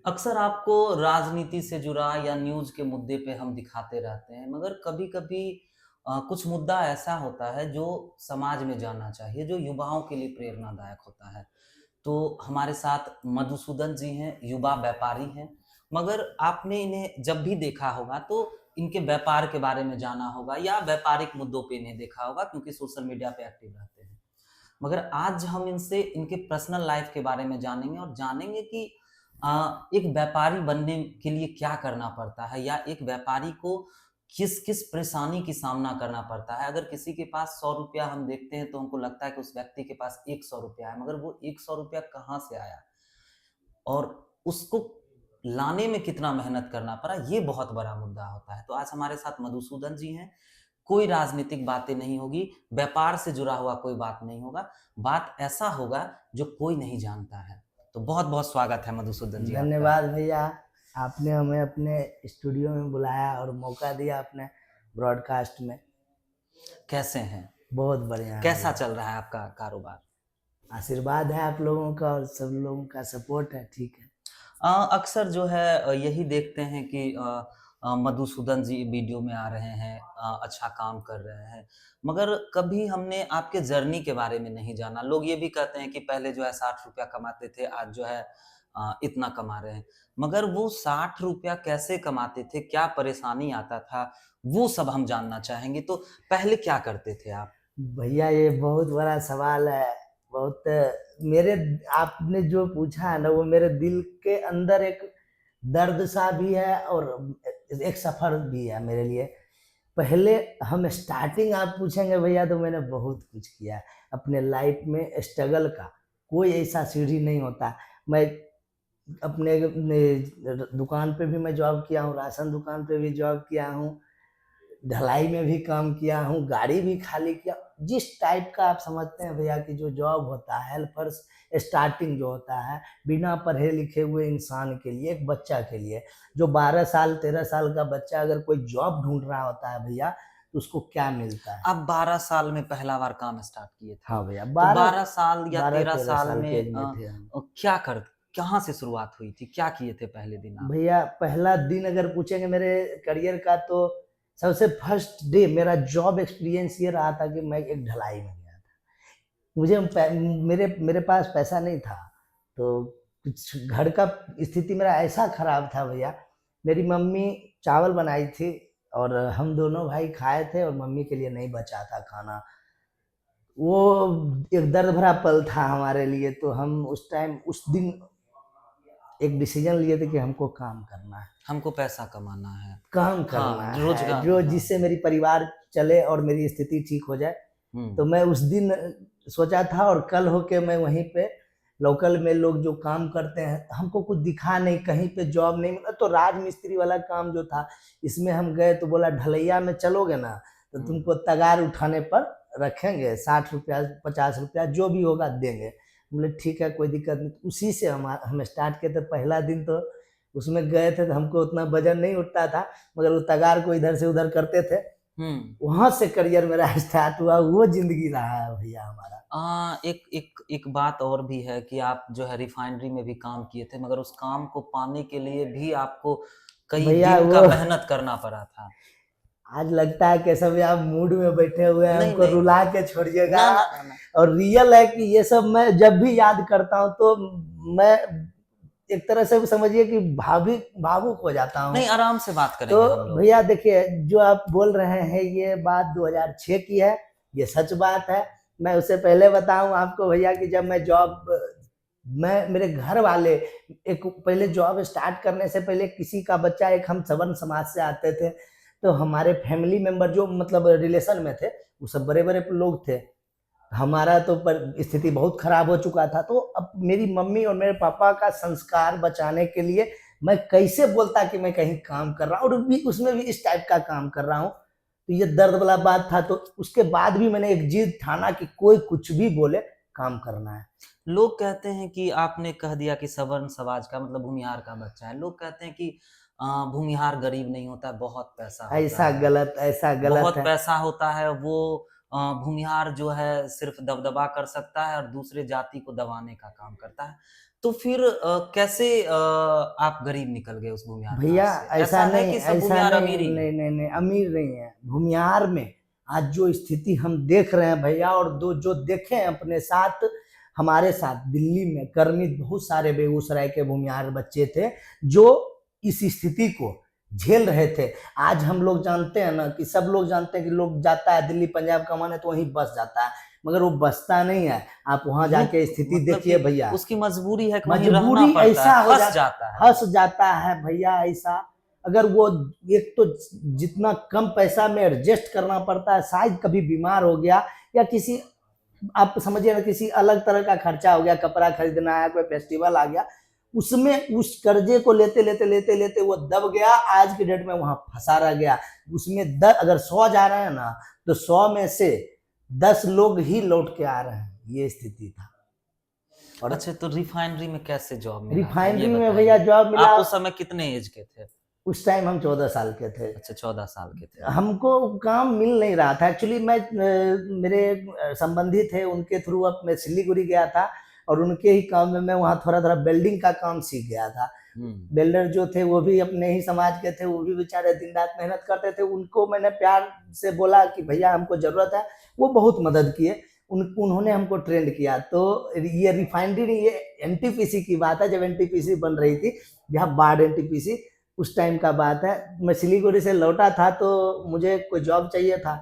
अक्सर आपको राजनीति से जुड़ा या न्यूज़ के मुद्दे पे हम दिखाते रहते हैं, मगर कभी-कभी कुछ मुद्दा ऐसा होता है जो समाज में जाना चाहिए, जो युवाओं के लिए प्रेरणादायक होता है। तो हमारे साथ मधुसूदन जी हैं, युवा व्यापारी हैं, मगर आपने इन्हें जब भी देखा होगा तो इनके व्यापार के बारे में जाना होगा या व्यापारिक मुद्दों पे इन्हें देखा होगा क्योंकि सोशल मीडिया पे एक्टिव रहते हैं। मगर आज हम इनसे इनके पर्सनल लाइफ के बारे में जानेंगे और जानेंगे कि एक व्यापारी बनने के लिए क्या करना पड़ता है या एक व्यापारी को किस-किस परेशानी की सामना करना पड़ता है। अगर किसी के पास ₹100 हम देखते हैं तो हमको लगता है कि उस व्यक्ति के पास ₹100 है, मगर वो ₹100 कहाँ से आया? और उसको लाने में कितना मेहनत करना पड़ा, ये बहुत बड़ा मुद्दा होता है। तो आज हमारे साथ मधुसूदन जी हैं। कोई राजनीतिक बातें नहीं होगी, व्यापार से जुड़ा हुआ कोई बात नहीं होगा, बात ऐसा होगा जो कोई नहीं जानता है। तो बहुत-बहुत स्वागत है मधुसूदन जी आपका। धन्यवाद भैया। आपने हमें अपने स्टूडियो में बुलाया और मौका दिया अपने ब्रॉडकास्ट में। कैसे हैं? बहुत बढ़िया है कैसा भैया। चल रहा है आपका कारोबार? आशीर्वाद है आप लोगों का और सब लोगों का सपोर्ट है, ठीक है। अक्सर जो है यही देखते हैं कि मधुसूदन जी वीडियो में आ रहे हैं, अच्छा काम कर रहे हैं। मगर कभी हमने आपके जर्नी के बारे में नहीं जाना। लोग ये भी कहते हैं कि पहले जो है ₹60 कमाते थे, आज जो है इतना कमा रहे हैं। मगर वो ₹60 कैसे कमाते थे? क्या परेशानी आता था? वो सब हम जानना चाहेंगे। तो पहले क्या करते थे आप? भैया ये बहुत बड़ा सवाल है। बहुत मेरे आपने जो पूछा है ना वो मेरे दिल के अंदर एक दर्द सा भी है और एक सफ़र भी है मेरे लिए। पहले हम स्टार्टिंग आप पूछेंगे भैया तो मैंने बहुत कुछ किया है अपने लाइफ में स्ट्रगल का। कोई ऐसा सीढ़ी नहीं होता। मैं अपने दुकान पे भी मैं जॉब किया हूँ, राशन दुकान पे भी जॉब किया हूँ, ढलाई में भी काम किया हूँ, गाड़ी भी खाली किया। जिस टाइप का आप समझते हैं भैया कि जो जॉब होता है हेल्पर्स स्टार्टिंग जो होता है बिना पढ़े लिखे हुए इंसान के लिए, एक बच्चा के लिए, जो 12 साल 13 साल का बच्चा अगर कोई जॉब ढूंढ रहा होता है भैया तो उसको क्या मिलता है। आप 12 साल में पहला बार काम स्टार्ट किए थे। हाँ भैया, तो बारह 12 साल या बारह 13 तेरह साल साल के एज में में थे हम। क्या कर कहाँ से शुरुआत हुई थी? क्या किए थे पहले दिन आप? भैया पहला दिन अगर पूछेंगे मेरे करियर का तो सबसे फर्स्ट डे मेरा जॉब एक्सपीरियंस ये रहा था कि मैं एक ढलाई में गया था। मुझे मेरे मेरे पास पैसा नहीं था, तो कुछ घर का स्थिति मेरा ऐसा खराब था भैया। मेरी मम्मी चावल बनाई थी और हम दोनों भाई खाए थे और मम्मी के लिए नहीं बचा था खाना। वो एक दर्द भरा पल था हमारे लिए। तो हम उस टाइम उस दिन एक डिसीजन लिए थे कि हमको काम करना है। हमको पैसा कमाना है। काम करना हाँ, है रोज़गार जो हाँ। जिससे मेरी परिवार चले और मेरी स्थिति ठीक हो जाए। हुँ। तो मैं उस दिन सोचा था और कल होके मैं वहीं पे लोकल में लोग जो काम करते हैं हमको कुछ दिखा नहीं, कहीं पे जॉब नहीं मिला तो राजमिस्त्री वाला काम जो था इसमें हम गए तो बोला ढलैया में चलोगे ना तो हुँ। तुमको तगार उठाने पर रखेंगे, 60 रुपया 50 रुपया जो भी होगा देंगे। बोले ठीक है कोई दिक्कत नहीं। तो उसी से हम स्टार्ट किए थे। पहला दिन तो उसमें गए थे तो हमको उतना वजन नहीं उठता था, मगर वो तगार को इधर से उधर करते थे। हुँ। वहाँ से करियर मेरा स्टार्ट हुआ, वो ज़िंदगी रहा है भैया हमारा। एक एक एक बात और भी है कि आप जो है रिफाइनरी में भी काम किए थे, मगर उस काम को पाने के लिए भी आपको कई भैया दिन का वो मेहनत करना पड़ा था। आज लगता है कैसे भी आप मूड में बैठे हुए हैं, नहीं, हमको नहीं। रुला के छोड़िएगा। ना, ना, ना, ना। और रियल है कि ये सब मैं जब भी याद करता हूँ तो मैं एक तरह से समझिए कि भावुक हो जाता हूँ। नहीं, आराम से बात तो करेंगे हम लोग। भैया देखिए जो आप बोल रहे हैं ये बात 2006 की है, ये सच बात है। मैं उससे पहले बताऊं आपको भैया कि जब मैं मेरे घर वाले एक पहले जॉब स्टार्ट करने से पहले किसी का बच्चा, एक हम सवर्ण समाज से आते थे तो हमारे फैमिली मेंबर जो मतलब रिलेशन में थे वो सब बड़े बड़े लोग थे। हमारा तो पर स्थिति बहुत खराब हो चुका था। तो अब मेरी मम्मी और मेरे पापा का संस्कार बचाने के लिए मैं कैसे बोलता कि मैं कहीं काम कर रहा हूँ और भी उसमें भी इस टाइप का काम कर रहा हूँ। तो ये दर्द वाला बात था। तो उसके बाद भी मैंने एक जिद ठाना कि कोई कुछ भी बोले, काम करना है। लोग कहते हैं कि आपने कह दिया कि सवर्ण समाज का मतलब भूमिहार का बच्चा है। लोग कहते हैं कि भूमिहार गरीब नहीं होता है, बहुत पैसा होता है। ऐसा गलत बहुत है। पैसा होता है, वो भूमिहार जो है सिर्फ़ दबदबा कर सकता है और दूसरे जाति को दबाने का काम करता है। तो फिर कैसे आप गरीब निकल गए उस भूमिहार कास्ट भैया से? ऐसा ऐसा है नहीं, कि सब ऐसा भूमिहार नहीं, अमीर ही हैं? नहीं नहीं नहीं, अमीर नहीं है भूमिहार में। आज जो स्थिति हम देख रहे हैं भैया, और दो जो देखे हैं अपने साथ, हमारे साथ दिल्ली में कर्मित बहुत सारे बेगूसराय के भूमिहार बच्चे थे जो इस स्थिति को झेल रहे थे। आज हम लोग जानते हैं ना कि सब लोग जानते हैं कि लोग जाता है दिल्ली पंजाब कमाने तो वहीं बस जाता है, मगर वो बसता नहीं है। आप वहां जाके स्थिति मतलब देखिए कि भैया, उसकी मजबूरी है कि वहीं रहना मजबूरी पड़ता ऐसा है, हो फंस जाता है फंस वो। जाता है भैया ऐसा। अगर वो एक तो जितना कम पैसा में एडजस्ट करना पड़ता है, शायद कभी बीमार हो गया या किसी, आप समझिए ना, किसी अलग तरह का खर्चा हो गया, कपड़ा खरीदना है, कोई फेस्टिवल आ गया, उसमें उस कर्जे को लेते लेते लेते लेते वो दब गया, आज की डेट में वहां फंसा रह गया। उसमें अगर 100 जा रहे हैं ना, तो 100 में से 10 लोग ही लौट के आ रहे हैं, ये स्थिति था। और अच्छा, तो रिफाइनरी में कैसे जॉब मिला था, ये रिफाइनरी में बताइए। भैया जॉब मिला। आप उस समय कितने एज के थे? उस टाइम हम 14 साल के थे। अच्छा, 14 साल के थे। हमको काम मिल नहीं रहा था एक्चुअली। मैं मेरे संबंधी थे, उनके थ्रू अब मैं सिलीगुड़ी गया था, और उनके ही काम में मैं वहाँ थोड़ा थोड़ा वेल्डिंग का काम सीख गया था। वेल्डर जो थे वो भी अपने ही समाज के थे, वो भी बेचारे दिन रात मेहनत करते थे। उनको मैंने प्यार से बोला कि भैया हमको ज़रूरत है, वो बहुत मदद किए। उन्होंने हमको ट्रेंड किया। तो ये रिफाइनरी, ये एनटीपीसी की बात है, जब एनटीपीसी बन रही थी, यहाँ बाढ़ एनटीपीसी, उस टाइम का बात है। मैं सिलीगुड़ी से लौटा था तो मुझे कोई जॉब चाहिए था,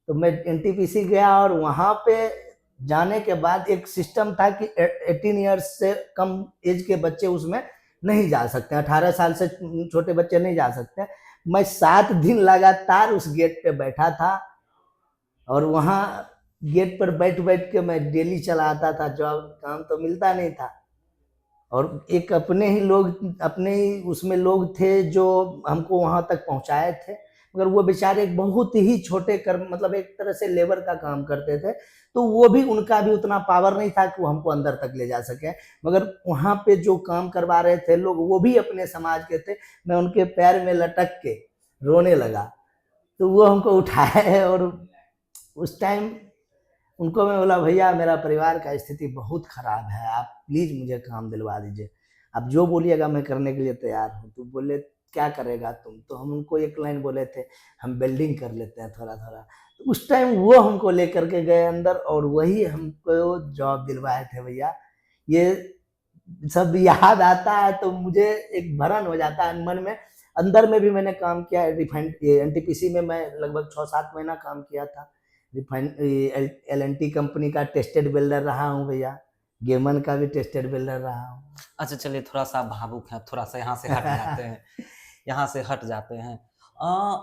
तो मैं एनटीपीसी गया, और वहाँ पे जाने के बाद एक सिस्टम था कि 18 ईयर्स से कम एज के बच्चे उसमें नहीं जा सकते, 18 साल से छोटे बच्चे नहीं जा सकते। मैं 7 दिन लगातार उस गेट पे बैठा था, और वहाँ गेट पर बैठ बैठ के मैं डेली चला आता था जॉब। काम तो मिलता नहीं था, और एक अपने ही लोग, अपने ही उसमें लोग थे जो हमको वहां तक पहुंचाए थे, मगर वो बेचारे एक बहुत ही छोटे मतलब एक तरह से लेबर का काम करते थे, तो वो भी, उनका भी उतना पावर नहीं था कि वो हमको अंदर तक ले जा सके। मगर वहां पे जो काम करवा रहे थे लोग, वो भी अपने समाज के थे। मैं उनके पैर में लटक के रोने लगा, तो वो हमको उठाए, और उस टाइम उनको मैं बोला, भैया मेरा परिवार का स्थिति बहुत खराब है, आप प्लीज मुझे काम दिलवा दीजिए, आप जो बोलिएगा मैं करने के लिए तैयार हूँ। तो बोले क्या करेगा तुम? तो हम उनको एक लाइन बोले थे, हम वेल्डिंग कर लेते हैं थोड़ा थोड़ा। तो उस टाइम वो हमको लेकर के गए अंदर, और वही हमको जॉब दिलवाए थे भैया। ये सब याद आता है तो मुझे एक भरन हो जाता है मन में। अंदर में भी मैंने काम किया, रिफाइंड एनटीपीसी में मैं लगभग 6-7 महीना काम किया था। रिफाइन एल&टी कंपनी का टेस्टेड वेल्डर रहा हूँ भैया, गेमन का भी टेस्टेड वेल्डर रहा हूँ। अच्छा, चलिए, थोड़ा सा भावुक है, थोड़ा सा यहाँ से हट जाते हैं। यहाँ से हट जाते हैं।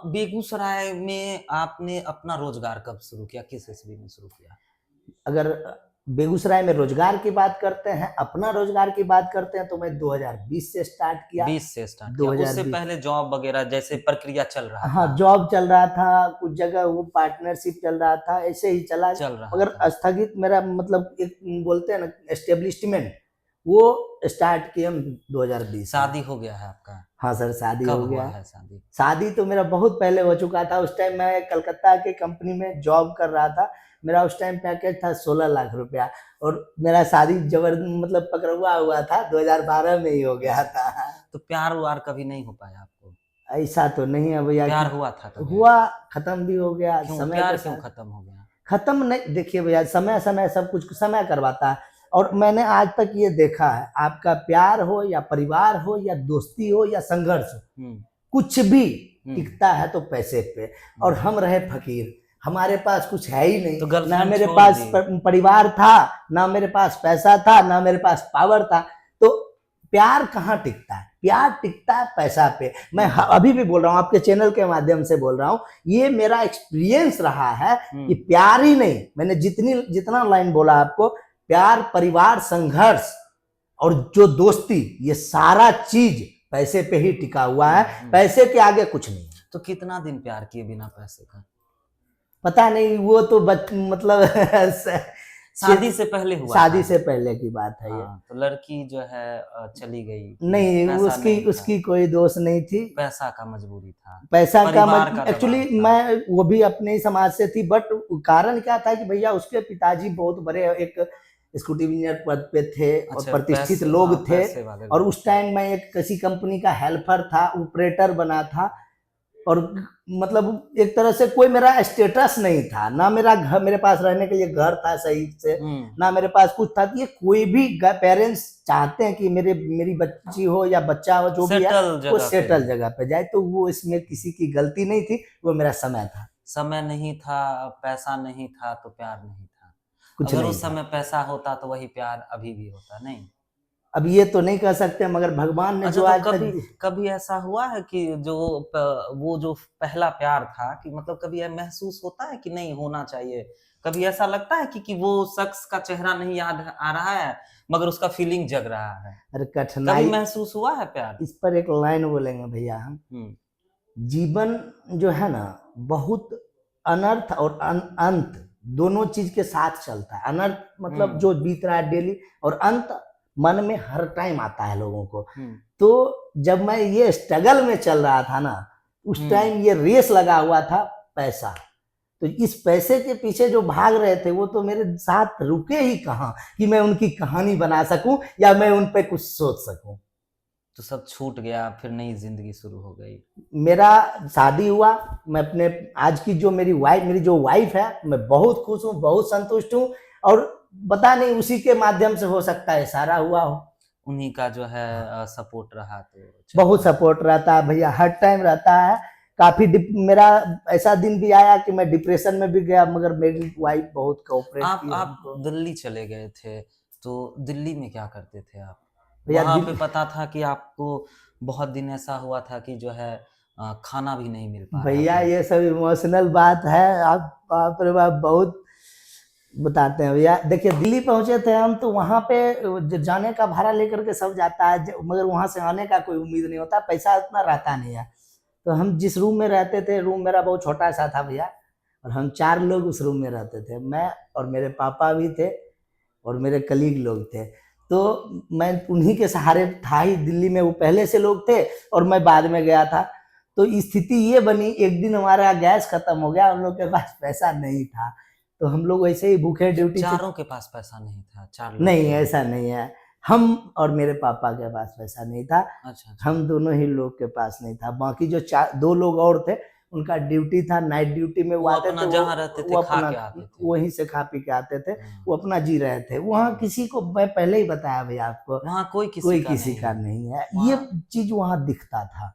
बेगूसराय में आपने अपना रोजगार कब शुरू किया, किस ईस्वी में शुरू किया? अगर बेगूसराय में रोजगार की बात करते हैं, अपना रोजगार की बात करते हैं, तो मैं 2020 से स्टार्ट किया। 20 से स्टार्ट किया। उससे पहले जॉब वगैरह जैसे प्रक्रिया चल रहा था? हाँ, जॉब चल रहा था, कुछ जगह वो पार्टनरशिप चल रहा था, ऐसे ही चल रहा मगर था। स्थगित मेरा मतलब एक बोलते हैं ना एस्टेब्लिशमेंट, वो स्टार्ट किया हम 2020। शादी हो गया है आपका? हाँ सर, शादी हो गया है। शादी शादी तो मेरा बहुत पहले हो चुका था। उस टाइम मैं कलकत्ता के कंपनी में जॉब कर रहा था। मेरा उस टाइम पैकेज था 16 लाख रुपया, और मेरा शादी मतलब पकड़वा हुआ था, 2012 में ही हो गया था। तो प्यार व्यार कभी नहीं हो पाया आपको? ऐसा तो नहीं है भैया। प्यार हुआ था कभी? हुआ, खत्म भी हो गया। समय प्यार क्यों खत्म हो गया? खत्म नहीं, देखिए भैया, समय समय सब कुछ समय करवाता है। और मैंने आज तक ये देखा है, आपका प्यार हो या परिवार हो या दोस्ती हो या संघर्ष हो, कुछ भी टिकता है तो पैसे पे। और हम रहे फकीर, हमारे पास कुछ है ही नहीं, तो ना मेरे पास परिवार था, ना मेरे पास पैसा था, ना मेरे पास पावर था, तो प्यार कहाँ टिकता है? प्यार टिकता है पैसा पे। मैं अभी भी बोल रहा हूँ, आपके चैनल के माध्यम से बोल रहा हूँ, ये मेरा एक्सपीरियंस रहा है कि प्यार ही नहीं, मैंने जितना लाइन बोला आपको, प्यार, परिवार, संघर्ष और जो दोस्ती, ये सारा चीज पैसे पे ही टिका हुआ है। पैसे के आगे कुछ नहीं। तो कितना दिन प्यार किए बिना पैसे का? पता नहीं, वो तो मतलब शादी से पहले हुआ? शादी से पहले की बात है ये। तो लड़की जो है चली गई? नहीं, उसकी कोई दोष नहीं थी। पैसा का मजबूरी था? पैसा का एक्चुअली मैं, वो भी अपने ही समाज से थी, बट कारण क्या था कि भैया उसके पिताजी बहुत बड़े एक स्कूटी इंजीनियर पद पे थे और अच्छा, प्रतिष्ठित पैसे, लोग हाँ, थे। पैसे वाले और लोग उस थे। टाइम मैं एक किसी कंपनी का हेल्पर था, ऑपरेटर बना था। और मतलब एक तरह से कोई मेरा स्टेटस नहीं था, ना मेरा घर, मेरे पास रहने के लिए घर था सही से, ना मेरे पास कुछ था। ये कोई भी पेरेंट्स चाहते हैं कि मेरी बच्ची हो या बच्चा हो, जो भी है सेटल वो जगह पे सेटल हो। जगह पे जाए। तो वो इसमें किसी की गलती नहीं थी, वो मेरा समय था। समय नहीं था, पैसा नहीं था तो प्यार नहीं था। कुछ अगर नहीं उस था। समय पैसा होता तो वही प्यार अभी भी होता, नहीं? अब ये तो नहीं कह सकते, मगर भगवान ने अच्छा, जो तो आज कभी तक। कभी ऐसा हुआ है कि वो जो पहला प्यार था, कि मतलब कभी ये महसूस होता है कि नहीं होना चाहिए? कभी ऐसा लगता है कि वो शख्स का चेहरा नहीं याद आ रहा है, मगर उसका फीलिंग जग रहा है? अरे कभी कठिनाई, महसूस हुआ है प्यार? इस पर एक लाइन बोलेंगे भैया हम। हुँ, जीवन जो है ना, बहुत अनर्थ और अंत दोनों चीज के साथ चलता है। अनर्थ मतलब जो बीत रहा है डेली, और अंत मन में हर टाइम आता है लोगों को। हुँ, तो जब मैं ये स्ट्रगल में चल रहा था ना, उस हुँ। टाइम ये रेस लगा हुआ था पैसा। तो इस पैसे के पीछे जो भाग रहे थे वो तो मेरे साथ रुके ही कहाँ कि मैं उनकी कहानी बना सकूं या मैं उन पे कुछ सोच सकूं। तो सब छूट गया, फिर नई ज़िंदगी शुरू हो गई। मेरा शादी हुआ, मैं अपने आज की जो मेरी जो वाइफ है, मैं बहुत खुश हूँ, बहुत संतुष्ट हूँ। और पता नहीं उसी के माध्यम से हो सकता है सारा हुआ हो। उन्हीं का जो है सपोर्ट रहा तो बहुत चला। सपोर्ट रहता है भैया, हर टाइम रहता है। काफी मेरा ऐसा दिन भी आया कि मैं डिप्रेशन में भी गया, मगर मेरी वाइफ बहुत कोऑपरेट आप की आप हमको। दिल्ली चले गए थे, तो दिल्ली में क्या करते थे आप? भैया वहाँ पे पता था कि आपको बहुत दिन ऐसा हुआ था कि जो है खाना भी नहीं मिल पा रहा भैया था। ये सब इमोशनल बात है। आप बाप रे बाप, बहुत बताते हैं भैया। देखिए दिल्ली पहुंचे थे हम, तो वहां पे जाने का भाड़ा लेकर के सब जाता है, मगर वहां से आने का कोई उम्मीद नहीं होता, पैसा उतना रहता नहीं है। तो हम जिस रूम में रहते थे, रूम मेरा बहुत छोटा सा था भैया, और हम 4 लोग उस रूम में रहते थे। मैं और मेरे पापा भी थे और मेरे कलीग लोग थे। तो मैं उन्हीं के सहारे था ही दिल्ली में, वो पहले से लोग थे और मैं बाद में गया था। तो स्थिति ये बनी, एक दिन हमारा गैस खत्म हो गया, हम लोग के पास पैसा नहीं था। तो हम लोग ऐसे ही भूखे ड्यूटी से। चारों के पास पैसा नहीं था, 4 लोग नहीं, थे। ऐसा नहीं है। हम और मेरे पापा के पास पैसा नहीं था। अच्छा, अच्छा। हम दोनों ही लोग के पास नहीं था। बाकी जो 2 लोग और थे, उनका ड्यूटी था, नाइट ड्यूटी में वो वो आते अपना थे। जहाँ रहते थे वो खा अपना के आते थे। वहीं से खा पी के आते थे। हाँ, वो अपना जी रहे थे वहाँ। किसी को, मैं पहले ही बताया भैया आपको, वहाँ कोई किसी कोई का किसी नहीं का है। नहीं है। ये वहाँ चीज वहाँ दिखता था।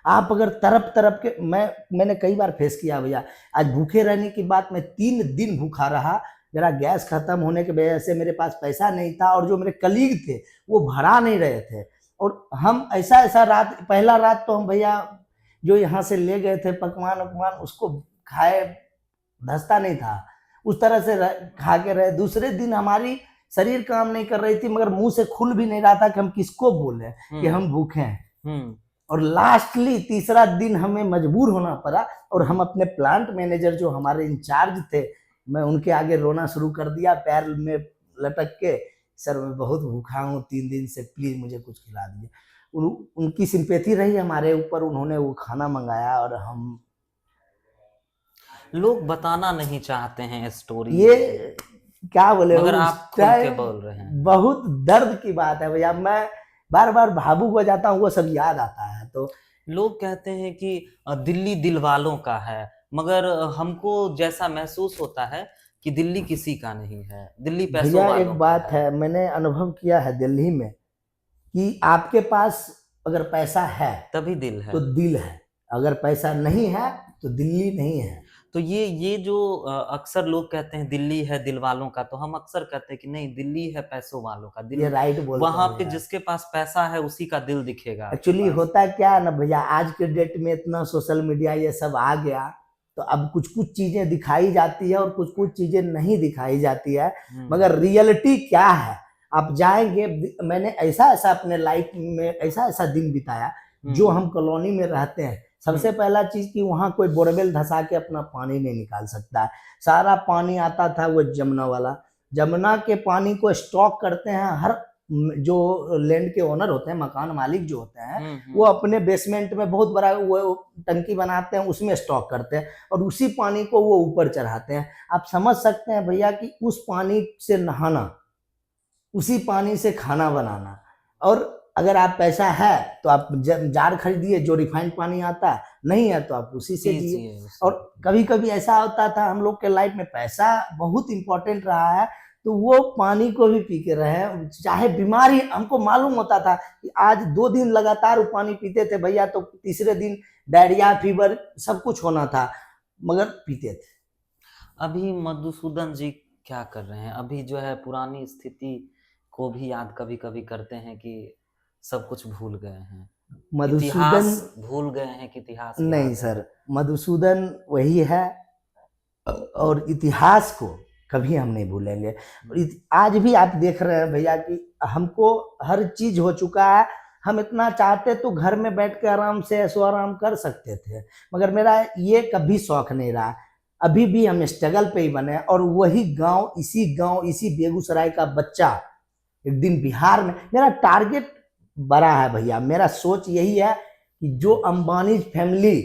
आप अगर तरफ तरफ के, मैंने कई बार फेस किया भैया। आज भूखे रहने की बात, मैं 3 दिन भूखा रहा। मेरा गैस खत्म होने की वजह से मेरे पास पैसा नहीं था, और जो मेरे कलीग थे वो भरा नहीं रहे थे। और हम ऐसा ऐसा रात, पहला रात तो हम भैया जो यहाँ से ले गए थे पकवान वकवान, उसको खाए, धंसता नहीं था। उस तरह से खा के रहे। दूसरे दिन हमारी शरीर काम नहीं कर रही थी, मगर मुंह से खुल भी नहीं रहा था कि हम किसको बोले कि हम भूखे हैं। हुँ, और लास्टली तीसरा दिन हमें मजबूर होना पड़ा, और हम अपने प्लांट मैनेजर जो हमारे इंचार्ज थे, मैं उनके आगे रोना शुरू कर दिया, पैर में लटक के, सर मैं बहुत भूखा हूँ 3 दिन से, प्लीज मुझे कुछ खिला दीजिए। उनकी सिंपैथी रही हमारे ऊपर, उन्होंने वो खाना मंगाया। और हम, लोग बताना नहीं चाहते हैं स्टोरी, ये क्या बोले, मगर उस आप खुल के टाइम बोल रहे हैं। बहुत दर्द की बात है भैया। मैं बार बार भावुक हो जाता हूँ, वो सब याद आता है तो। लोग कहते हैं कि दिल्ली दिल वालों का है, मगर हमको जैसा महसूस होता है कि दिल्ली किसी का नहीं है, दिल्ली पैसों भैया वालों एक का बात है। है, मैंने अनुभव किया है दिल्ली में, कि आपके पास अगर पैसा है तभी दिल है। तो दिल है, अगर पैसा नहीं है तो दिल्ली नहीं है। तो ये जो अक्सर लोग कहते हैं दिल्ली है दिल वालों का, तो हम अक्सर कहते हैं कि नहीं, दिल्ली है पैसों वालों का। ये दिल राइट बोलते वहाँ हैं पे भैया। जिसके पास पैसा है उसी का दिल दिखेगा आपके एक्चुअली पास। होता क्या है ना भैया, आज के डेट में इतना सोशल मीडिया ये सब आ गया, तो अब कुछ कुछ चीजें दिखाई जाती है और कुछ कुछ चीजें नहीं दिखाई जाती है। मगर रियलिटी क्या है, आप जाएंगे। मैंने ऐसा ऐसा अपने लाइफ में ऐसा ऐसा दिन बिताया, जो हम कॉलोनी में रहते हैं। सबसे पहला चीज कि वहाँ कोई बोरवेल धंसा के अपना पानी नहीं निकाल सकता है। सारा पानी आता था वो जमुना वाला। जमुना के पानी को स्टॉक करते हैं हर जो लैंड के ओनर होते हैं, मकान मालिक जो होते हैं, वो अपने बेसमेंट में बहुत बड़ा वो टंकी बनाते हैं, उसमें स्टॉक करते हैं, और उसी पानी को वो ऊपर चढ़ाते हैं। आप समझ सकते हैं भैया कि उस पानी से नहाना उसी पानी से खाना बनाना। और अगर आप पैसा है तो आप जार खरीदिए जो रिफाइंड पानी आता है, नहीं है तो आप उसी से जिए। पीजिए उसे। और कभी कभी ऐसा होता था हम लोग के लाइफ में पैसा बहुत इंपॉर्टेंट रहा है, तो वो पानी को भी पी के रहे, चाहे बीमारी, हमको मालूम होता था कि आज 2 दिन लगातार वो पानी पीते थे भैया, तो तीसरे दिन डायरिया, फीवर सब कुछ होना था, मगर पीते थे। अभी मधुसूदन जी क्या कर रहे हैं? अभी जो है पुरानी स्थिति को भी याद कभी-कभी करते हैं कि सब कुछ भूल गए हैं। मधुसूदन इतिहास भूल गए हैं कि इतिहास याद नहीं है। सर, मधुसूदन वही है और इतिहास को कभी हम नहीं भूलेंगे। और आज भी आप देख रहे हैं भैया कि हमको हर चीज हो चुका है, हम इतना चाहते तो घर में बैठ के आराम से ऐशो आराम कर सकते थे, मगर मेरा ये कभी शौक नहीं रहा। अभी भी हम स्ट्रगल पे ही बने, और वही गांव इसी बेगूसराय का बच्चा एक दिन बिहार में, मेरा टारगेट बड़ा है भैया, मेरा सोच यही है कि जो अंबानी फैमिली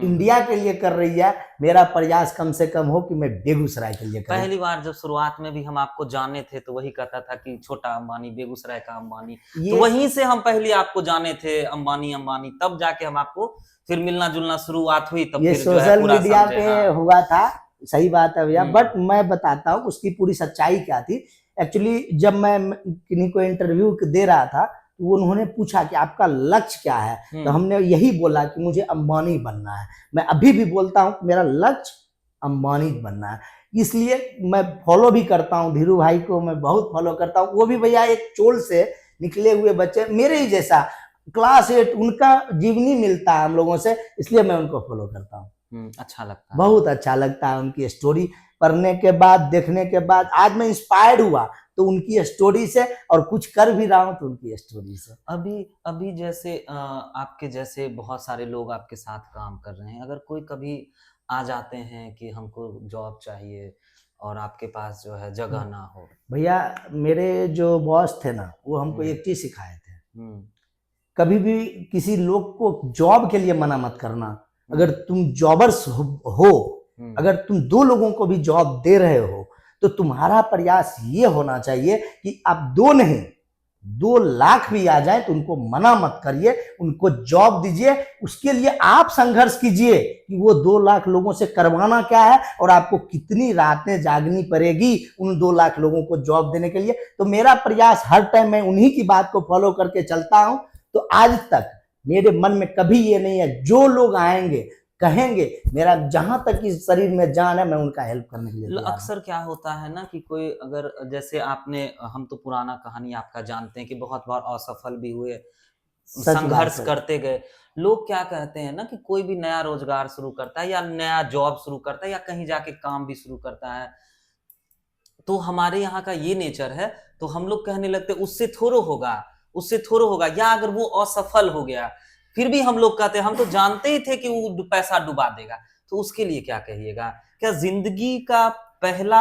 इंडिया के लिए कर रही है, मेरा प्रयास कम से कम हो कि मैं बेगूसराय के लिए करूं। पहली बार जब शुरुआत में भी हम आपको जाने थे तो वही कहता था कि छोटा अंबानी, बेगूसराय का अंबानी, तो वहीं से हम पहले आपको जाने थे, अंबानी अंबानी, तब जाके हम आपको फिर मिलना जुलना शुरुआत हुई, तब ये फिर जो है सोशल पूरा मीडिया समझे। पे हाँ। हुआ था, सही बात है भैया, बट मैं बताता हूँ उसकी पूरी सच्चाई क्या थी। एक्चुअली जब मैं किन्हीं को इंटरव्यू दे रहा था, तो उन्होंने पूछा कि आपका लक्ष्य क्या है, तो हमने यही बोला कि मुझे अंबानी बनना है। मैं अभी भी बोलता हूँ मेरा लक्ष्य अंबानी बनना है, इसलिए मैं फॉलो भी करता हूँ धीरू भाई को, मैं बहुत फॉलो करता हूँ। वो भी भैया एक चोल से निकले हुए बच्चे, मेरे ही जैसा क्लास 8, उनका जीवनी मिलता है हम लोगों से, इसलिए मैं उनको फॉलो करता हूँ। अच्छा लगता है, बहुत अच्छा लगता है उनकी स्टोरी पढ़ने के बाद, देखने के बाद। आज मैं इंस्पायर्ड हुआ तो उनकी स्टोरी से, और कुछ कर भी रहा हूँ तो उनकी स्टोरी से। अभी अभी जैसे आपके जैसे बहुत सारे लोग आपके साथ काम कर रहे हैं, अगर कोई कभी आ जाते हैं कि हमको जॉब चाहिए और आपके पास जो है जगह ना हो। भैया मेरे जो बॉस थे ना, वो हमको एक चीज सिखाए थे, कभी भी किसी लोग को जॉब के लिए मना मत करना। अगर तुम जॉबर्स हो, अगर तुम 2 लोगों को भी जॉब दे रहे हो, तो तुम्हारा प्रयास ये होना चाहिए कि आप 2 नहीं 2 लाख भी आ जाए तो उनको मना मत करिए, उनको जॉब दीजिए। उसके लिए आप संघर्ष कीजिए कि वो 2 लाख लोगों से करवाना क्या है, और आपको कितनी रातें जागनी पड़ेगी उन 2 लाख लोगों को जॉब देने के लिए। तो मेरा प्रयास हर टाइम, मैं उन्हीं की बात को फॉलो करके चलता हूं। तो आज तक मेरे मन में कभी ये नहीं है, जो लोग आएंगे कहेंगे, मेरा जहां तक इस शरीर में जान है, मैं उनका हेल्प करने के लिए तैयार हूं। अक्सर क्या होता है ना कि कोई अगर जैसे आपने, हम तो पुराना कहानी आपका जानते हैं कि बहुत बार असफल भी हुए, संघर्ष करते गए। लोग क्या कहते हैं ना कि कोई भी नया रोजगार शुरू करता है या नया जॉब शुरू करता है या कहीं जाके काम भी शुरू करता है, तो हमारे यहाँ का ये नेचर है, तो हम लोग कहने लगते उससे थोड़ा होगा, उससे थोड़ा होगा, या अगर वो असफल हो गया फिर भी हम लोग कहते हैं हम तो जानते ही थे कि वो पैसा डुबा देगा। तो उसके लिए क्या कहिएगा? क्या जिंदगी का पहला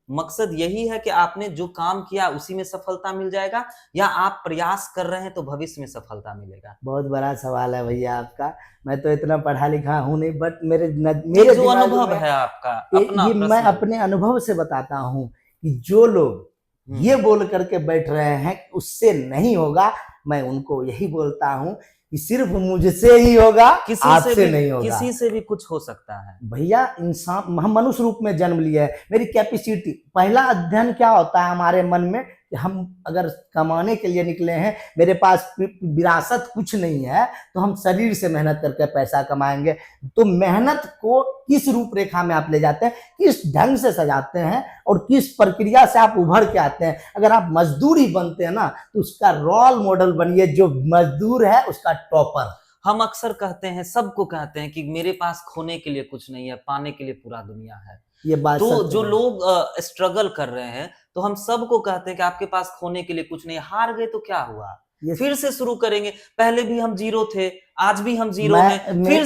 मकसद यही है कि आपने जो काम किया उसी में सफलता मिल जाएगा, या आप प्रयास कर रहे हैं तो भविष्य में सफलता मिलेगा? बहुत बड़ा सवाल है भैया आपका। मैं तो इतना पढ़ा लिखा हूं नहीं, बट मेरे जो दिमाग अनुभव में है आपका अपना ये मैं पर्सनल। अपने अनुभव से बताता हूं कि जो लोग ये बोल करके बैठ रहे हैं उससे नहीं होगा, मैं उनको यही बोलता हूं कि सिर्फ मुझसे ही होगा, आपसे नहीं होगा। किसी से भी कुछ हो सकता है भैया। इंसान, हम मनुष्य रूप में जन्म लिए हैं, मेरी कैपेसिटी, पहला अध्ययन क्या होता है हमारे मन में कि हम अगर कमाने के लिए निकले हैं, मेरे पास विरासत कुछ नहीं है, तो हम शरीर से मेहनत करके पैसा कमाएंगे। तो मेहनत को किस रूपरेखा में आप ले जाते हैं, किस ढंग से सजाते हैं, और किस प्रक्रिया से आप उभर के आते हैं। अगर आप मजदूर ही बनते हैं ना, तो उसका रोल मॉडल बनिए, जो मजदूर है उसका टॉपर। हम अक्सर कहते हैं, सबको कहते हैं कि मेरे पास खोने के लिए कुछ नहीं है, पाने के लिए पूरा दुनिया है। ये बात तो सच जो है। लोग स्ट्रगल कर रहे हैं, तो हम सबको कहते हैं कि आपके पास खोने के लिए कुछ नहीं है, हार गए तो क्या हुआ, फिर से शुरू करेंगे। पहले भी हम जीरो थे, आज भी हम जीरो हैं, फिर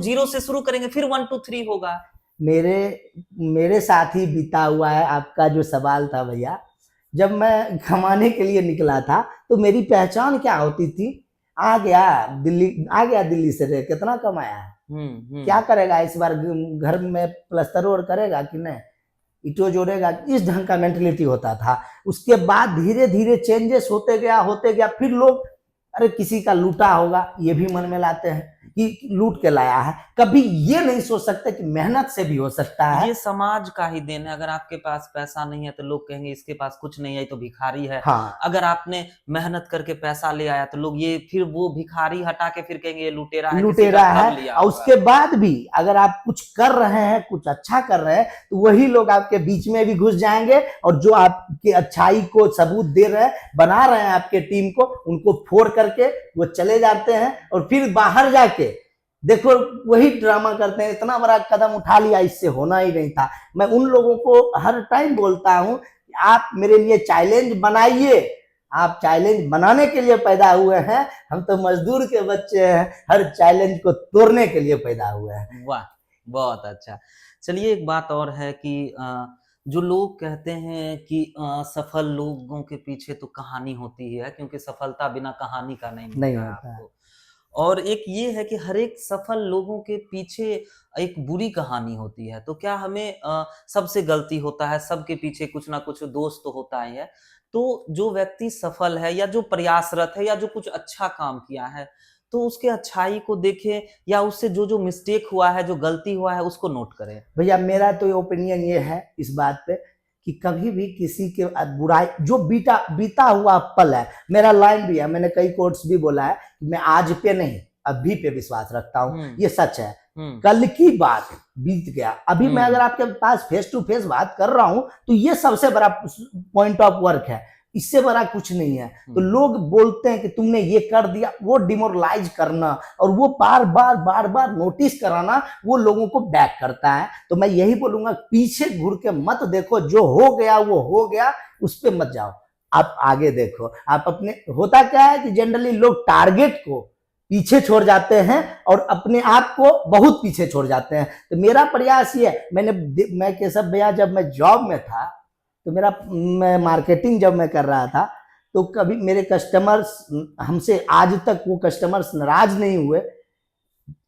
जीरो से शुरू करेंगे, फिर 1 2 3 होगा। मेरे साथ ही बीता हुआ है आपका जो सवाल था भैया। जब मैं कमाने के लिए निकला था, तो मेरी पहचान क्या होती थी, आ गया दिल्ली से रह, कितना कमाया है, क्या करेगा इस बार, घर में प्लस्तर और करेगा कि नहीं, ईंटों जोड़ेगा, इस ढंग का मेंटेलिटी होता था। उसके बाद धीरे धीरे चेंजेस होते गया, फिर लोग अरे किसी का लूटा होगा ये भी मन में लाते हैं कि लूट के लाया है। कभी ये नहीं सोच सकते कि मेहनत से भी हो सकता है। ये समाज का ही देन है। अगर आपके पास पैसा नहीं है तो लोग कहेंगे इसके पास कुछ नहीं है, ये तो भिखारी है। हाँ अगर आपने मेहनत करके पैसा ले आया तो लोग ये फिर वो भिखारी हटा के फिर कहेंगे ये लुटेरा है, किसी लुटेरा का है। कम लिया और होगा। उसके बाद भी अगर आप कुछ कर रहे हैं, कुछ अच्छा कर रहे हैं, तो वही लोग आपके बीच में भी घुस जाएंगे और जो आपकी अच्छाई को सबूत दे रहे हैं, बना रहे हैं आपके टीम को, उनको फोड़ करके वो चले जाते हैं और फिर बाहर जाके देखो वही ड्रामा करते हैं, इतना बड़ा कदम उठा लिया, इससे होना ही नहीं था। मैं उन लोगों को हर टाइम बोलता हूं कि आप मेरे लिए चैलेंज बनाइए, आप चैलेंज बनाने के लिए पैदा हुए हैं, हम तो मजदूर के बच्चे हैं, हर चैलेंज को तोड़ने के लिए पैदा हुए हैं। वाह, बहुत अच्छा। चलिए एक बात और है कि जो लोग कहते हैं कि सफल लोगों के पीछे तो कहानी होती ही है, क्योंकि सफलता बिना कहानी का नहीं नहीं मिलता है होता है। आपको। और एक ये है कि हर एक सफल लोगों के पीछे एक बुरी कहानी होती है। तो क्या हमें सबसे गलती होता है, सबके पीछे कुछ ना कुछ दोष तो होता ही है। तो जो व्यक्ति सफल है या जो प्रयासरत है या जो कुछ अच्छा काम किया है, तो उसके अच्छाई को देखें या उससे जो मिस्टेक हुआ है, जो गलती हुआ है, उसको नोट करें। भैया मेरा तो ओपिनियन ये है इस बात पे कि कभी भी किसी के बुराई जो बीता हुआ पल है, मेरा लाइन भी है, मैंने कई कोट्स भी बोला है कि मैं आज पे नहीं अभी पे विश्वास रखता हूँ, ये सच है। कल की बात बीत गया, अभी मैं अगर आपके पास फेस टू फेस बात कर रहा हूँ तो ये सबसे बड़ा पॉइंट ऑफ वर्क है, इससे बड़ा कुछ नहीं है। तो लोग बोलते हैं कि तुमने ये कर दिया, वो डिमोरलाइज करना और वो बार बार नोटिस कराना वो लोगों को बैक करता है। तो मैं यही बोलूंगा पीछे घूर के मत देखो, जो हो गया वो हो गया, उस पर मत जाओ, आप आगे देखो। आप अपने होता क्या है कि जनरली लोग टारगेट को पीछे छोड़ जाते हैं और अपने आप को बहुत पीछे छोड़ जाते हैं। तो मेरा प्रयास ये है, मैं केशव भैया जब मैं जॉब में था तो मैं मार्केटिंग जब मैं कर रहा था तो कभी मेरे कस्टमर्स हमसे आज तक वो कस्टमर्स नाराज नहीं हुए।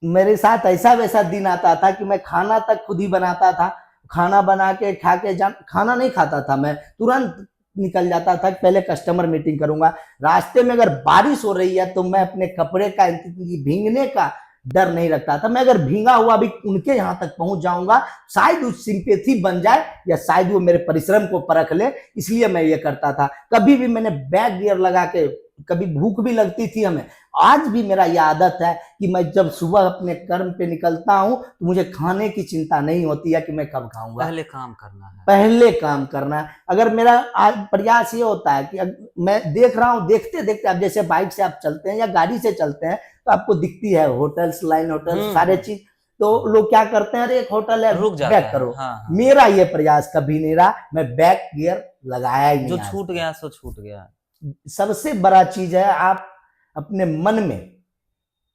मेरे साथ ऐसा वैसा दिन आता था कि मैं खाना तक खुद ही बनाता था, खाना बना के खा के खाना नहीं खाता था, मैं तुरंत निकल जाता था कि पहले कस्टमर मीटिंग करूंगा। रास्ते में अगर बारिश हो रही है तो मैं अपने कपड़े का भीगने का डर नहीं रखता था, मैं अगर भींगा हुआ भी उनके यहाँ तक पहुंच जाऊंगा, शायद उस सिंपैथी बन जाए या शायद वो मेरे परिश्रम को परख ले, इसलिए मैं ये करता था। कभी भी मैंने बैक गियर लगा के, कभी भूख भी लगती थी हमें, आज भी मेरा ये आदत है कि मैं जब सुबह अपने कर्म पे निकलता हूं तो मुझे खाने की चिंता नहीं होती है कि मैं कब खाऊंगा, पहले काम करना है, पहले काम करना है। अगर मेरा आज प्रयास ये होता है कि मैं देख रहा हूं, देखते देखते आप जैसे बाइक से आप चलते हैं या गाड़ी से चलते हैं तो आपको दिखती है होटल्स, लाइन होटल्स, सारे चीज, तो लोग क्या करते हैं, अरे एक होटल है रुक जाता बैक है। करो। हाँ। मेरा ये प्रयास कभी नहीं रहा, मैं बैक गियर लगाया ही नहीं। जो छूट गया सो छूट गया। सबसे बड़ा चीज है आप अपने मन में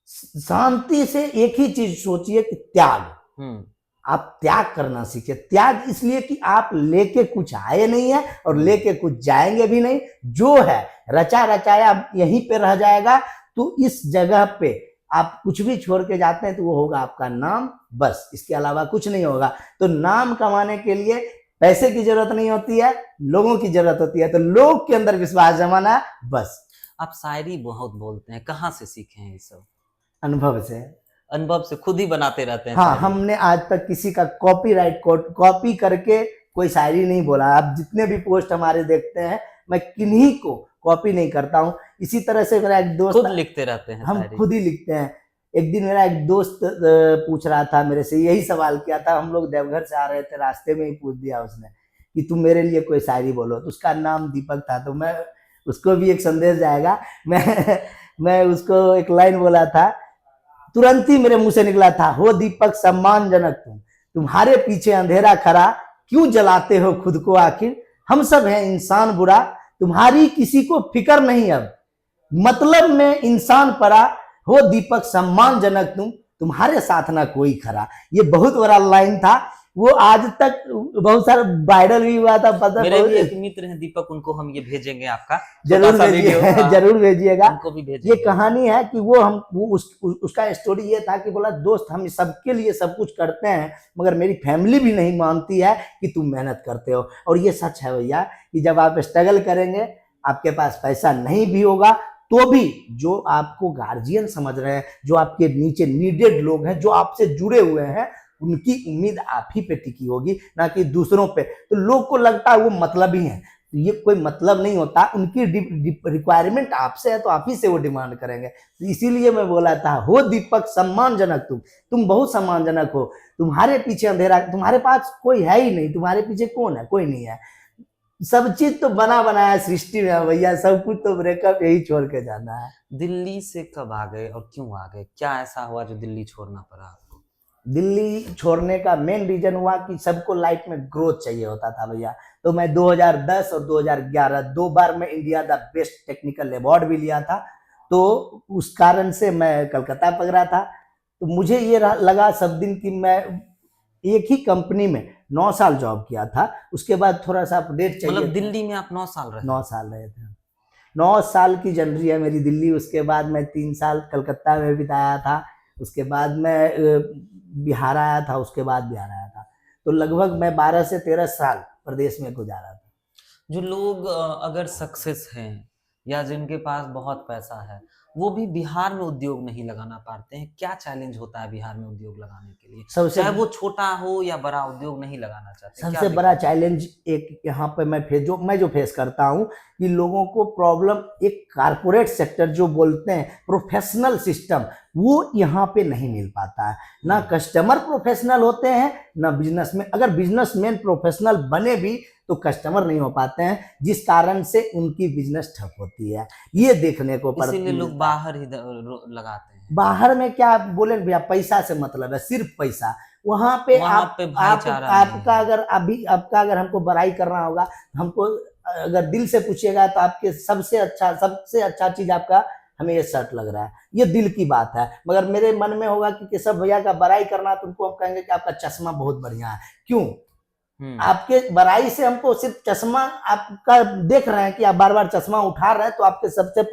शांति से एक ही चीज सोचिए कि त्याग। आप त्याग करना सीखे। त्याग इसलिए कि आप लेके कुछ आए नहीं है और लेके कुछ जाएंगे भी नहीं, जो है रचा रचाया यहीं पे रह जाएगा। तो इस जगह पे आप कुछ भी छोड़ के जाते हैं तो वो होगा आपका नाम, बस, इसके अलावा कुछ नहीं होगा। तो नाम कमाने के लिए पैसे की जरूरत नहीं होती है, लोगों की जरूरत होती है। तो लोग के अंदर विश्वास जमाना, बस। आप शायरी बहुत बोलते हैं, कहाँ से सीखे हैं ये सब? अनुभव से। अनुभव से, खुद ही बनाते रहते हैं? हाँ, हमने आज तक किसी का कॉपी करके कोई शायरी नहीं बोला। आप जितने भी पोस्ट हमारे देखते हैं, मैं किन्हीं को कॉपी नहीं करता हूँ। इसी तरह से मेरा एक दोस्त, खुद लिखते रहते हैं, हम खुद ही लिखते हैं। एक दिन मेरा एक दोस्त पूछ रहा था मेरे से, यही सवाल किया था, हम लोग देवघर से आ रहे थे, रास्ते में ही पूछ दिया उसने कि तुम मेरे लिए कोई शायरी बोलो। तो उसका नाम दीपक था, तो मैं उसको भी एक संदेश जाएगा। मैं उसको एक लाइन बोला था, तुरंत ही मेरे मुंह से निकला था, हो दीपक सम्मानजनक तुम्हारे पीछे अंधेरा खड़ा, क्यों जलाते हो खुद को आखिर, हम सब हैं इंसान बुरा, तुम्हारी किसी को फिक्र नहीं अब, मतलब में इंसान परा, हो दीपक सम्मानजनक तुम्हारे साथ ना कोई खरा। ये बहुत बड़ा लाइन था। वो आज तक बहुत सारा वायरल भी हुआ था, पता मेरे भी बहुत- एक मित्र हैं दीपक, उनको हम ये भेजेंगे आपका जरूर छोटा सा भेजिए वीडियो। हाँ, जरूर भेजिएगा। उनको भी ये भेजेंगे। कहानी है कि उसका स्टोरी ये था कि बोला दोस्त हम सबके लिए सब कुछ करते हैं, मगर मेरी फैमिली भी नहीं मानती है कि तुम मेहनत करते हो। और ये सच है भैया कि जब आप स्ट्रगल करेंगे, आपके पास पैसा नहीं भी होगा, तो भी जो आपको गार्जियन समझ रहे हैं, जो आपके नीचे नीडेड लोग हैं, जो आपसे जुड़े हुए हैं, उनकी उम्मीद आप ही पे टिकी होगी, ना कि दूसरों पे। तो लोग को लगता है वो मतलब ही है, तो ये कोई मतलब नहीं होता। उनकी रिक्वायरमेंट आपसे है तो आप ही से वो डिमांड करेंगे। तो इसीलिए मैं बोला था, हो दीपक सम्मानजनक, तुम बहुत सम्मानजनक हो। तुम्हारे पीछे अंधेरा, तुम्हारे पास कोई है ही नहीं, तुम्हारे पीछे कौन है? कोई नहीं है। सब चीज तो बना बनाया सृष्टि में है भैया, सब कुछ तो ब्रेकअप यही छोड़ के जाना है। दिल्ली से कब आ गए और क्यों आ गए? क्या ऐसा हुआ जो दिल्ली छोड़ना पड़ा आपको? दिल्ली छोड़ने का मेन रीजन हुआ कि सबको लाइफ में ग्रोथ चाहिए होता था भैया। तो मैं 2010 और 2011 दो बार मैं India the best technical award भी लिया था। तो उस कारण से मैं कलकत्ता पकड़ा था। तो मुझे ये लगा सब दिन कि मैं एक ही कंपनी में 9 साल जॉब किया था, उसके बाद थोड़ा सा अपडेट चाहिए। मतलब दिल्ली में आप 9 साल रहे? 9 साल रहे थे। 9 साल की जर्नी है मेरी दिल्ली। उसके बाद मैं 3 साल कलकत्ता में बिताया था। उसके बाद मैं बिहार आया था, उसके बाद बिहार आया था। तो लगभग मैं 12 से 13 साल प्रदेश में गुजारा था। जो लोग अगर सक्सेस हैं या जिनके पास बहुत पैसा है, वो भी बिहार में उद्योग नहीं लगाना पाते हैं। क्या चैलेंज होता है बिहार में उद्योग लगाने के लिए? सबसे चाहे वो छोटा हो या बड़ा, उद्योग नहीं लगाना चाहते, क्या सबसे बड़ा दिक्कत? चैलेंज एक यहाँ पे मैं जो फेस करता हूँ कि लोगों को प्रॉब्लम एक कारपोरेट सेक्टर जो बोलते हैं प्रोफेशनल सिस्टम, वो यहाँ पे नहीं मिल पाता है। ना कस्टमर प्रोफेशनल होते हैं, ना बिजनेसमैन। अगर बिजनेसमैन प्रोफेशनल बने भी तो कस्टमर नहीं हो पाते हैं, जिस कारण से उनकी बिजनेस ठप होती है। ये देखने को इसीलिए लोग मिलता है। बाहर ही लगाते हैं। बाहर में क्या बोले भैया, पैसा से मतलब है, सिर्फ पैसा। वहां पे वहां पे भाईचारा नहीं आपका है। अगर आपका अगर हमको बड़ाई करना होगा, हमको अगर दिल से पूछिएगा तो आपके सबसे अच्छा चीज आपका, हमें ये शर्ट लग रहा है, ये दिल की बात है। मगर मेरे मन में होगा कि केशव भैया का बड़ाई करना, तो उनको हम कहेंगे कि आपका चश्मा बहुत बढ़िया है। क्यों? आपके बड़ाई से हमको सिर्फ चश्मा आपका देख रहे हैं कि आप बार बार चश्मा उठा रहे हैं, तो आपके सबसे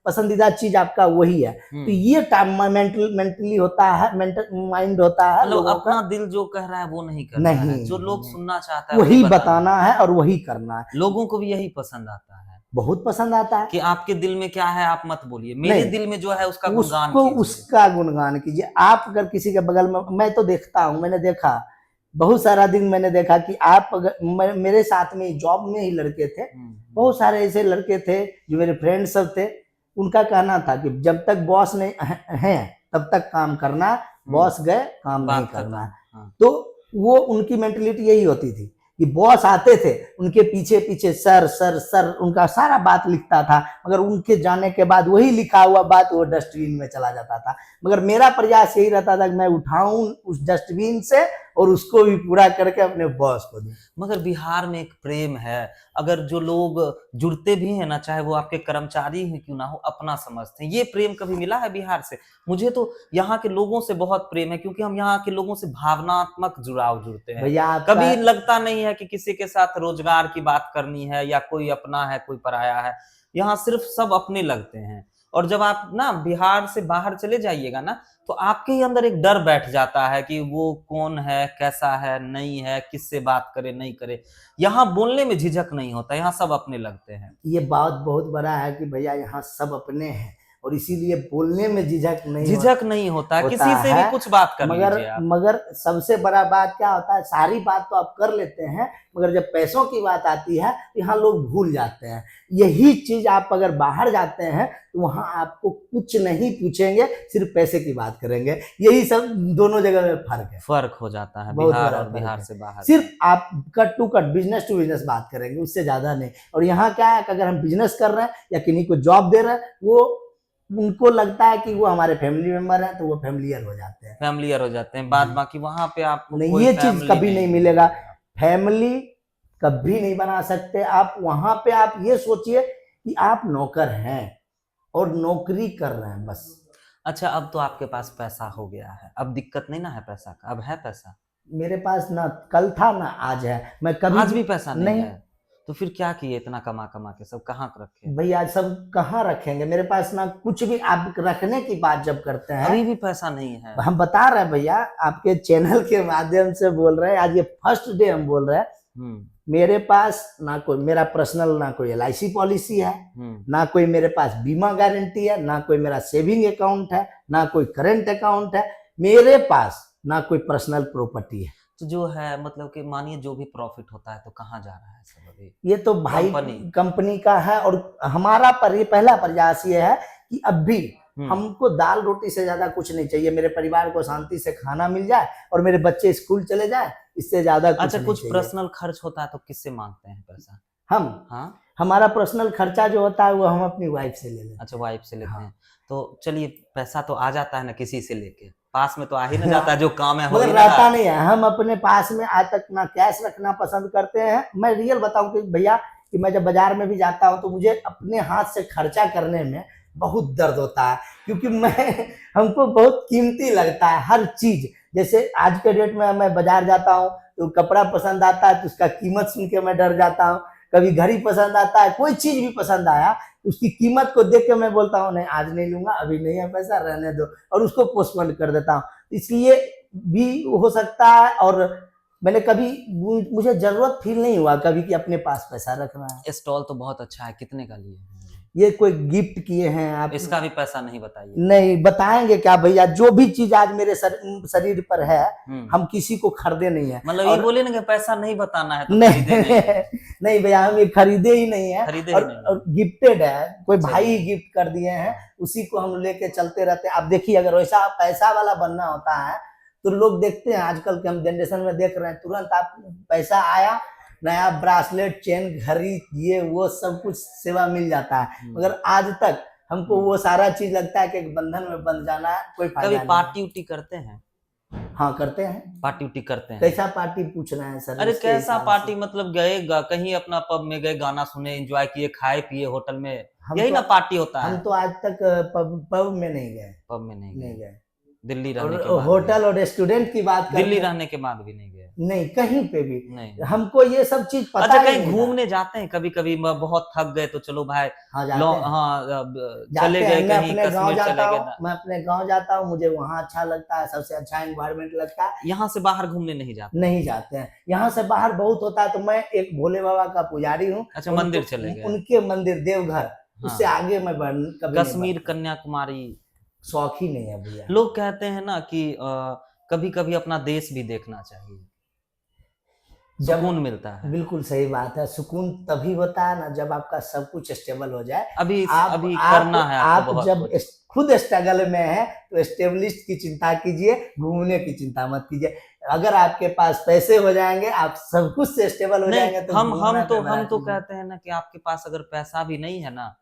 पसंदीदा चीज आपका वही है। तो ये मेंटली होता है, मेंटल माइंड होता है मतलब लोगों अपना का। दिल जो कह रहा है वो नहीं करना है, जो लोग सुनना चाहता है वही बताना है और वही करना है। लोगों को भी यही पसंद आता है, बहुत पसंद आता है कि आपके दिल में क्या है आप मत बोलिए, मेरे दिल में जो है उसका गुणगान उसको कीजिए। उसका गुणगान कीजिए। आप अगर किसी के बगल में, मैं तो देखता हूँ, मैंने देखा बहुत सारा दिन, मैंने देखा कि आप अगर मेरे साथ में जॉब में ही लड़के थे, बहुत सारे ऐसे लड़के थे जो मेरे फ्रेंड सब थे। उनका कहना था कि जब तक बॉस नहीं है तब तक काम करना, बॉस गए काम नहीं करना। तो वो उनकी मेंटलिटी यही होती थी कि बॉस आते थे, उनके पीछे पीछे सर सर सर उनका सारा बात लिखता था, मगर उनके जाने के बाद वही लिखा हुआ बात वो डस्टबिन में चला जाता था। मगर मेरा प्रयास यही रहता था कि मैं उठाऊं उस डस्टबिन से और उसको भी पूरा करके अपने बॉस को दूं। मगर बिहार में एक प्रेम है, अगर जो लोग जुड़ते भी हैं ना, चाहे वो आपके कर्मचारी ही क्यों ना हो, अपना समझते हैं। ये प्रेम कभी मिला है बिहार से? मुझे तो यहाँ के लोगों से बहुत प्रेम है, क्योंकि हम यहाँ के लोगों से भावनात्मक जुड़ाव जुड़ते हैं। भैया कभी लगता नहीं है कि किसी के साथ रोजगार की बात करनी है या कोई अपना है कोई पराया है। यहाँ सिर्फ सब अपने लगते हैं। और जब आप ना बिहार से बाहर चले जाइएगा ना, तो आपके ही अंदर एक डर बैठ जाता है कि वो कौन है, कैसा है, नहीं है, किससे बात करे नहीं करे। यहाँ बोलने में झिझक नहीं होता, यहाँ सब अपने लगते हैं। ये बात बहुत बड़ा है कि भैया यहाँ सब अपने हैं, और इसीलिए बोलने में झिझक नहीं होता है, किसी से भी कुछ बात कर लीजिए आप। मगर सबसे बड़ा बात क्या होता है, सारी बात तो आप कर लेते हैं, मगर जब पैसों की बात आती है यहाँ लोग भूल जाते हैं। यही चीज आप अगर बाहर जाते हैं तो वहां आपको कुछ नहीं पूछेंगे, सिर्फ पैसे की बात करेंगे। यही सब दोनों जगह में फर्क हो जाता है, बहुत बिहार और बिहार से बाहर। सिर्फ आप cut to cut business to business बात करेंगे, उससे ज्यादा नहीं। और यहाँ क्या है कि अगर हम बिजनेस कर रहे हैं या किन्हीं को जॉब दे रहे हैं, वो उनको लगता है कि वो हमारे फैमिली मेंबर हैं, तो वो फैमिलियर हो जाते हैं। बात बाकी वहां पे आप नहीं, ये चीज कभी नहीं मिलेगा। फैमिली कभी नहीं बना सकते आप वहां पे। आप ये सोचिए कि आप नौकर हैं और नौकरी कर रहे हैं बस। अच्छा, अब तो आपके पास पैसा हो गया है, अब दिक्कत नहीं ना है पैसा का, अब है पैसा? मेरे पास ना कल था ना आज है, मैं कभी आज भी पैसा नहीं नहीं है? तो फिर क्या किए इतना कमा कमा के, सब कहाँ रखे? भैया, सब कहाँ रखेंगे, मेरे पास ना कुछ भी। आप रखने की बात जब करते हैं, अभी भी पैसा नहीं है? हम बता रहे हैं भैया, आपके चैनल के माध्यम से बोल रहे हैं, आज ये फर्स्ट डे हम बोल रहे हैं। मेरे पास ना कोई मेरा पर्सनल, ना कोई LIC पॉलिसी है, ना कोई मेरे पास बीमा गारंटी है, ना कोई मेरा सेविंग अकाउंट है, ना कोई करंट अकाउंट है, मेरे पास ना कोई पर्सनल प्रॉपर्टी है। तो जो है मतलब कि मानिए जो भी प्रॉफिट होता है तो कहाँ जा रहा है सब अभी? ये तो भाई कंपनी का है, और हमारा पहला प्रयास ये है कि अब भी हमको दाल रोटी से ज्यादा कुछ नहीं चाहिए। मेरे परिवार को शांति से खाना मिल जाए और मेरे बच्चे स्कूल चले जाए, इससे ज्यादा कुछ अच्छा, नहीं कुछ चाहिए। पर्सनल खर्च होता है तो किससे मांगते हैं पैसा? हम हाँ, हमारा पर्सनल खर्चा जो होता है वो हम अपनी वाइफ से ले लेते हैं। अच्छा, वाइफ से लेते हाँ। हैं। तो चलिए, पैसा तो आ जाता है ना किसी से लेके, पास में तो आ ही ना जाता है, जो काम है हो मगर ही ना रहता रहा। नहीं है। हम अपने पास में आज तक ना कैश रखना पसंद करते हैं। मैं रियल बताऊं कि भैया, कि मैं जब बाजार में भी जाता हूं तो मुझे अपने हाथ से खर्चा करने में बहुत दर्द होता है, क्योंकि हमको बहुत कीमती लगता है हर चीज। जैसे आज के डेट में मैं बाजार जाता हूँ तो कपड़ा पसंद आता है तो उसका कीमत सुन के मैं डर जाता हूँ। कभी घड़ी पसंद आता है, कोई चीज भी पसंद आया, उसकी कीमत को देख के मैं बोलता हूँ नहीं, आज नहीं लूंगा, अभी नहीं है पैसा, रहने दो, और उसको पोस्टपोन कर देता हूँ। इसलिए भी हो सकता है, और मैंने कभी, मुझे जरूरत फील नहीं हुआ कभी कि अपने पास पैसा रखना है। स्टॉल तो बहुत अच्छा है, कितने का लिए? ये कोई गिफ्ट किए हैं आप? इसका भी पैसा नहीं बताइए। नहीं बताएंगे क्या भैया, जो भी चीज आज मेरे शरीर पर है हम किसी को खरीदे नहीं है। मतलब ये बोले ना कि पैसा नहीं बताना है तो नहीं खरीदे नहीं है। नहीं भैया, हम ये खरीदे ही नहीं है, खरीदे ही नहीं है। और गिफ्टेड है, कोई भाई ही गिफ्ट कर दिए हैं, उसी को हम लेके चलते रहते हैं। आप देखिए, अगर वैसा पैसा वाला बनना होता है तो लोग देखते हैं, आजकल के हम जनरेशन में देख रहे हैं, तुरंत आप पैसा आया, नया ब्रासलेट, चेन, घड़ी, ये वो सब कुछ सेवा मिल जाता है। मगर आज तक हमको वो सारा चीज लगता है कि एक बंधन में बंध जाना है, कोई फायदा कभी नहीं। पार्टी उटी करते हैं? हाँ करते हैं। पार्टी उटी करते हैं? कैसा पार्टी पूछ रहे हैं सर? अरे कैसा पार्टी, मतलब गए कहीं अपना पब में गए, गाना सुने, एंजॉय किए, खाए पिए होटल में, यही ना पार्टी होता है। हम तो आज तक पब में नहीं गए। पब में नहीं गए। दिल्ली रहने के और बाद होटल और रेस्टोरेंट की बात करते दिल्ली रहने के बाद भी नहीं गए? नहीं, कहीं पे भी नहीं। हमको ये सब चीज पता अच्छा, ही कहीं नहीं घूमने जाते हैं कभी कभी, बहुत थक गए तो चलो भाई, हाँ जाते हैं। हाँ जाते चले गए हैं। मैं कहीं अपने गांव कश्मीर जाता चले हूँ, गए। मैं अपने गांव जाता हूँ, मुझे वहाँ अच्छा लगता है, सबसे अच्छा एनवायरनमेंट लगता है। यहाँ से बाहर घूमने नहीं जाते? नहीं जाते हैं, यहाँ से बाहर बहुत होता है। तो मैं एक भोले बाबा का पुजारी हूँ। अच्छा, मंदिर चले गए? उनके मंदिर देवघर, उससे आगे मैं कभी कश्मीर, कन्याकुमारी शौक ही नहीं है भैया। लोग कहते हैं ना कि कभी कभी अपना देश भी देखना चाहिए, सुकून मिलता है। बिल्कुल सही बात है, सुकून तभी होता है ना जब आपका सब कुछ स्टेबल हो जाए। अभी करना है आपको बहुत जब खुद स्ट्रगल में है तो स्टेबलिस्ट की चिंता कीजिए, घूमने की चिंता मत कीजिए। अगर आपके पास पैसे हो जाएंगे, आप सब कुछ से स्टेबल हो जाएंगे, तो हम तो कहते हैं ना कि आपके पास अगर पैसा भी नहीं है ना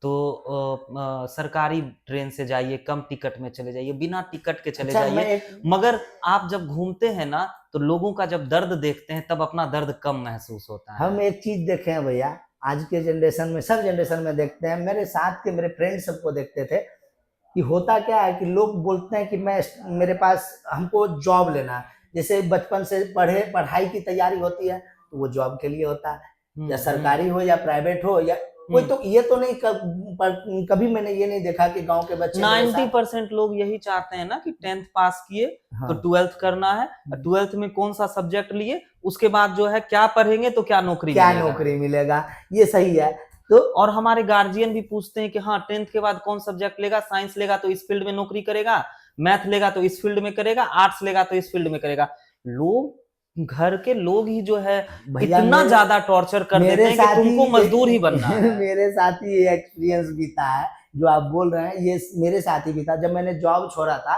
तो सरकारी ट्रेन से जाइए, कम टिकट में चले जाइए, बिना टिकट के चले जाइए। मगर आप जब घूमते हैं ना तो लोगों का जब दर्द देखते हैं तब अपना दर्द कम महसूस होता है। हम एक चीज देखे हैं भैया, आज के जनरेशन में, सब जनरेशन में देखते हैं, मेरे साथ के मेरे फ्रेंड सबको देखते थे कि होता क्या है कि लोग बोलते हैं कि मेरे पास, हमको जॉब लेना है। जैसे बचपन से पढ़ाई की तैयारी होती है तो वो जॉब के लिए होता है, या सरकारी हो या प्राइवेट हो, या कोई तो ये तो नहीं कभी मैंने ये नहीं देखा कि गांव के बच्चे 90% लोग यही चाहते हैं ना कि 10th पास किए तो 12th करना है, 12th में कौन सा सब्जेक्ट लिए, उसके बाद जो है क्या पढ़ेंगे तो क्या नौकरी मिलेगा, ये सही है। तो और हमारे गार्जियन भी पूछते हैं कि हाँ 10th के बाद कौन सब्जेक्ट लेगा, साइंस लेगा तो इस फील्ड में नौकरी करेगा, मैथ लेगा तो इस फील्ड में करेगा, आर्ट्स लेगा तो इस फील्ड में करेगा। लोग, घर के लोग ही जो है इतना ज्यादा टॉर्चर कर देते हैं कि तुमको मजदूर ही बनना है। मेरे साथ ही ये एक्सपीरियंस बीता है जो आप बोल रहे हैं, ये मेरे साथ ही बीता। जब मैंने जॉब छोड़ा था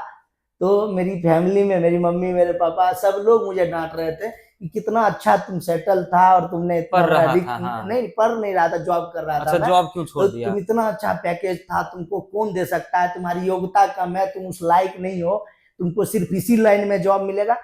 तो मेरी फैमिली में मेरी मम्मी, मेरे पापा, सब लोग मुझे डांट रहे थे कि कितना अच्छा तुम सेटल था और तुमने नहीं पढ़ नहीं रहा था, जॉब कर रहा था। अच्छा, जॉब क्यों छोड़ दिया? तुम इतना अच्छा पैकेज था, तुमको कौन दे सकता है, तुम्हारी योग्यता कम है, तुम उस लायक नहीं हो, तुमको सिर्फ इसी लाइन में जॉब मिलेगा।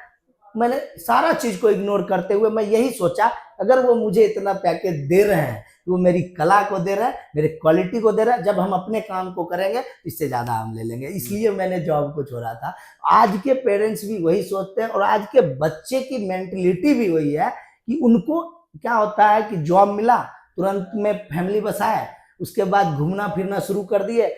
मैंने सारा चीज को इग्नोर करते हुए मैं यही सोचा, अगर वो मुझे इतना पैकेज दे रहे हैं वो मेरी कला को दे रहा है, मेरे क्वालिटी को दे रहा है। जब हम अपने काम को करेंगे इससे ज़्यादा हम ले लेंगे, इसलिए मैंने जॉब को छोड़ा था। आज के पेरेंट्स भी वही सोचते हैं और आज के बच्चे की मेंटलिटी भी वही है कि उनको क्या होता है कि जॉब मिला, तुरंत में फैमिली बसाए, उसके बाद घूमना फिरना शुरू कर दिए,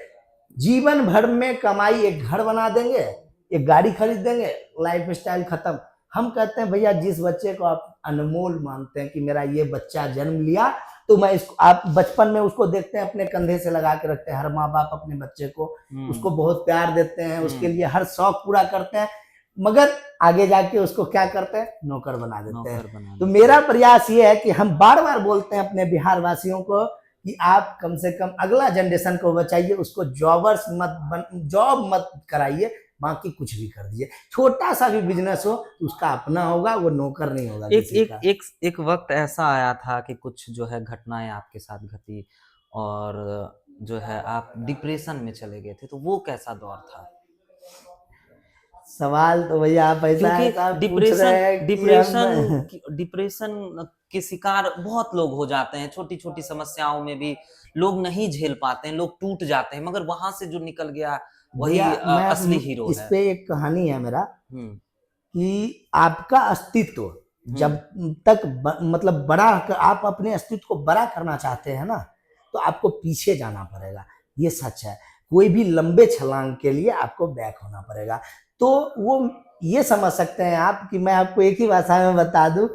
जीवन भर में कमाई, एक घर बना देंगे, एक गाड़ी खरीद देंगे, लाइफ स्टाइल खत्म। हम कहते हैं भैया जिस बच्चे को आप अनमोल मानते हैं कि मेरा ये बच्चा जन्म लिया, तो मैं इसको, आप बचपन में उसको देखते हैं अपने कंधे से लगा के रखते हैं, हर माँ बाप अपने बच्चे को उसको बहुत प्यार देते हैं, उसके लिए हर शौक पूरा करते हैं, मगर आगे जाके उसको क्या करते हैं, नौकर बना देते हैं। तो मेरा प्रयास ये है कि हम बार बार बोलते हैं अपने बिहार वासियों को कि आप कम से कम अगला जनरेशन को बचाइए, उसको जॉब मत कराइए, बाकी कुछ भी कर दीजिए, छोटा सा भी बिजनेस हो उसका अपना होगा, वो नौकर नहीं होगा किसी का। एक वक्त ऐसा आया था कि कुछ जो है घटनाएं आपके साथ घटी और जो है आप डिप्रेशन में चले गए थे, तो वो कैसा दौर था? सवाल तो भैया आप ऐसा क्योंकि ऐसा पूछ रहे हैं कि डिप्रेशन के शिकार बहुत लोग हो जाते हैं, छोटी छोटी समस्याओं में भी लोग नहीं झेल पाते हैं, लोग टूट जाते हैं, मगर वहां से जो निकल गया वही भैया असली मैं हीरो इस है। पे एक कहानी है मेरा हम्म कि आपका अस्तित्व जब तक मतलब बड़ा आप अपने अस्तित्व को बड़ा करना चाहते हैं ना, तो आपको पीछे जाना पड़ेगा, ये सच है। कोई भी लंबे छलांग के लिए आपको बैक होना पड़ेगा। तो वो ये समझ सकते हैं आप कि मैं आपको एक ही भाषा में बता दूं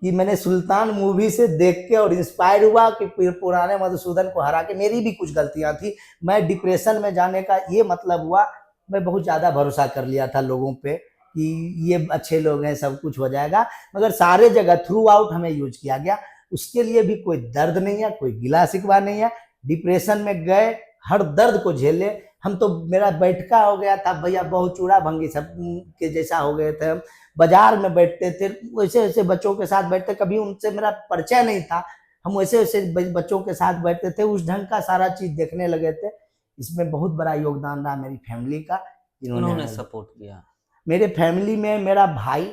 कि मैंने सुल्तान मूवी से देख के और इंस्पायर हुआ कि पुराने मधुसूदन को हरा के, मेरी भी कुछ गलतियां थी, मैं डिप्रेशन में जाने का ये मतलब हुआ, मैं बहुत ज़्यादा भरोसा कर लिया था लोगों पे कि ये अच्छे लोग हैं, सब कुछ हो जाएगा, मगर सारे जगह थ्रू आउट हमें यूज किया गया। उसके लिए भी कोई दर्द नहीं है, कोई गिला शिकवा नहीं है। डिप्रेशन में गए, हर दर्द को झेले। हम तो, मेरा बैठका हो गया था भैया, बहुत चूड़ा भंगी सब के जैसा हो गए थे हम। बाजार में बैठते थे, वैसे वैसे बच्चों के साथ बैठते, कभी उनसे मेरा परिचय नहीं था, हम वैसे वैसे बच्चों के साथ बैठते थे, उस ढंग का सारा चीज देखने लगे थे। इसमें बहुत बड़ा योगदान रहा मेरी फैमिली का, उन्होंने सपोर्ट किया। मेरे फैमिली में मेरा भाई,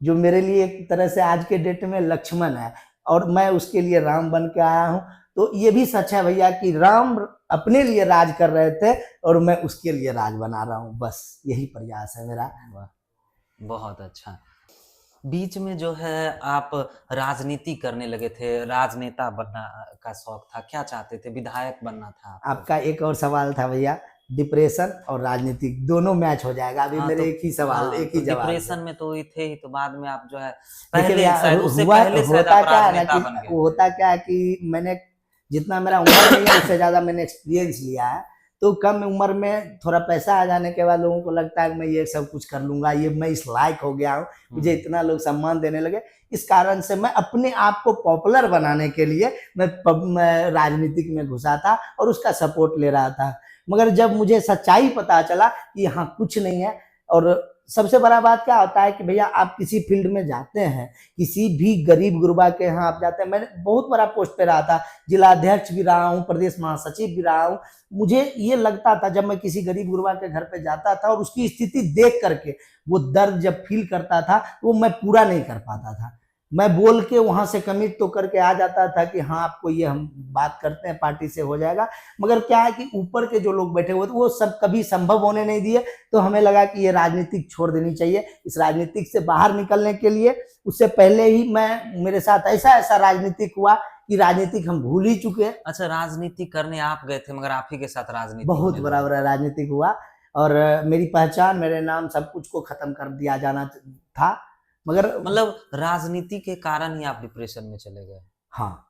जो मेरे लिए एक तरह से आज के डेट में लक्ष्मण है, और मैं उसके लिए राम बन के आया हूँ। तो ये भी सच है भैया कि राम अपने लिए राज कर रहे थे और मैं उसके लिए राज बना रहा हूँ, बस यही प्रयास है मेरा। बहुत अच्छा। बीच में जो है आप राजनीति करने लगे थे, राजनेता बनना का शौक था, क्या चाहते थे, विधायक बनना था आपको? आपका एक और सवाल था भैया, डिप्रेशन और राजनीति दोनों मैच हो जाएगा अभी। मेरे एक ही सवाल, एक ही जवाब। डिप्रेशन में तो थे ही, तो बाद में आप जो है पहले होता क्या है कि मैंने, जितना मेरा उम्र नहीं है उससे ज्यादा मैंने एक्सपीरियंस लिया है। तो कम उम्र में थोड़ा पैसा आ जाने के बाद लोगों को लगता है कि मैं ये सब कुछ कर लूंगा, ये मैं इस लायक हो गया हूँ, मुझे इतना लोग सम्मान देने लगे। इस कारण से मैं अपने आप को पॉपुलर बनाने के लिए मैं राजनीतिक में घुसा था और उसका सपोर्ट ले रहा था। मगर जब मुझे सच्चाई पता चला कि यहाँ कुछ नहीं है, और सबसे बड़ा बात क्या होता है कि भैया आप किसी फील्ड में जाते हैं, किसी भी गरीब गुरबा के यहाँ आप जाते हैं, मैंने बहुत बड़ा पोस्ट पे रहा था, जिलाध्यक्ष भी रहा हूँ, प्रदेश महासचिव भी रहा हूँ। मुझे ये लगता था जब मैं किसी गरीब गुरबा के घर पे जाता था और उसकी स्थिति देख करके वो दर्द जब फील करता था, वो मैं पूरा नहीं कर पाता था। मैं बोल के वहां से कमिट तो करके आ जाता था कि हाँ आपको ये हम बात करते हैं, पार्टी से हो जाएगा, मगर क्या है कि ऊपर के जो लोग बैठे हुए थे वो सब कभी संभव होने नहीं दिए। तो हमें लगा कि ये राजनीतिक छोड़ देनी चाहिए। इस राजनीतिक से बाहर निकलने के लिए उससे पहले ही मेरे साथ ऐसा राजनीतिक हुआ कि राजनीतिक हम भूल ही चुके हैं। अच्छा, राजनीति करने आप गए थे, मगर आप ही के साथ राजनीति बहुत बड़ा राजनीतिक हुआ और मेरी पहचान, मेरे नाम, सब कुछ को खत्म कर दिया जाना था। मगर मतलब राजनीति के कारण ही आप डिप्रेशन में चले गए? हाँ,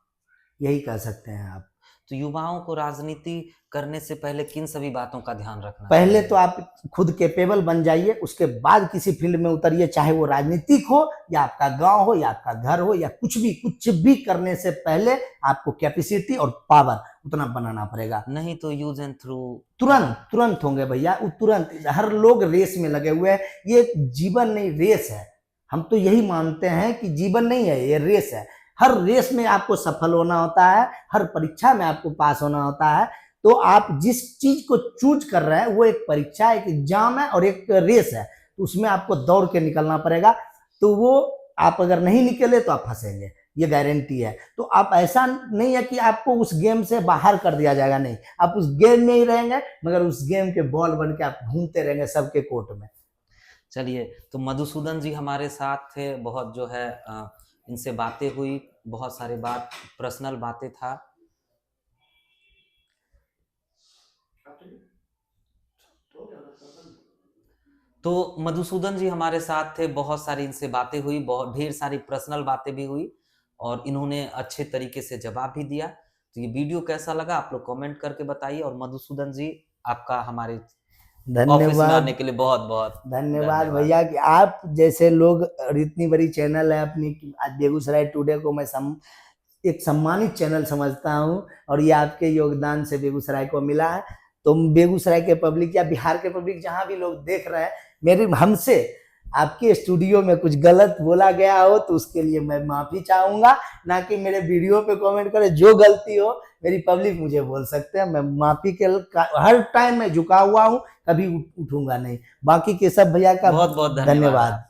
यही कह सकते हैं आप। तो युवाओं को राजनीति करने से पहले किन सभी बातों का ध्यान रखना? पहले तो आप खुद कैपेबल बन जाइए, उसके बाद किसी फील्ड में उतरिए, चाहे वो राजनीतिक हो या आपका गांव हो या आपका घर हो या कुछ भी करने से पहले आपको कैपेसिटी और पावर उतना बनाना पड़ेगा। नहीं तो यूज एंड थ्रू तुरंत होंगे भैया, तुरंत। हर लोग रेस में लगे हुए हैं, ये जीवन नहीं रेस है। हम तो यही मानते हैं कि जीवन नहीं है, ये रेस है। हर रेस में आपको सफल होना होता है, हर परीक्षा में आपको पास होना होता है। तो आप जिस चीज को चूज कर रहे हैं वो एक परीक्षा, एक एग्जाम है और एक रेस है, तो उसमें आपको दौड़ के निकलना पड़ेगा। तो वो आप अगर नहीं निकले तो आप फंसेंगे। ये गारंटी है। तो आप ऐसा नहीं है कि आपको उस गेम से बाहर कर दिया जाएगा, नहीं, आप उस गेम में ही रहेंगे, मगर उस गेम के बॉल बन के आप घूमते रहेंगे सबके कोर्ट में। चलिए, तो मधुसूदन जी हमारे साथ थे, बहुत जो है इनसे बातें हुई, बहुत सारी बात पर्सनल बातें था। तो मधुसूदन जी हमारे साथ थे, बहुत सारी इनसे बातें हुई, बहुत ढेर सारी पर्सनल बातें भी हुई और इन्होंने अच्छे तरीके से जवाब भी दिया। तो ये वीडियो कैसा लगा आप लोग कमेंट करके बताइए, और मधुसूदन जी आपका हमारे ऑफिस में आने धन्यवाद, के लिए बहुत बहुत धन्यवाद भैया कि आप जैसे लोग, और इतनी बड़ी चैनल है अपनी, आज बेगूसराय टुडे को मैं एक सम्मानित चैनल समझता हूँ, और ये आपके योगदान से बेगूसराय को मिला है। तो बेगूसराय के पब्लिक या बिहार के पब्लिक जहाँ भी लोग देख रहे हैं, मेरे हमसे आपके स्टूडियो में कुछ गलत बोला गया हो तो उसके लिए मैं माफ़ी चाहूँगा, ना कि मेरे वीडियो पे कमेंट करें। जो गलती हो मेरी पब्लिक मुझे बोल सकते हैं, मैं माफ़ी के हर टाइम मैं झुका हुआ हूँ, कभी उठूंगा नहीं। बाकी के सब भैया का बहुत बहुत धन्यवाद। धन्यवाद।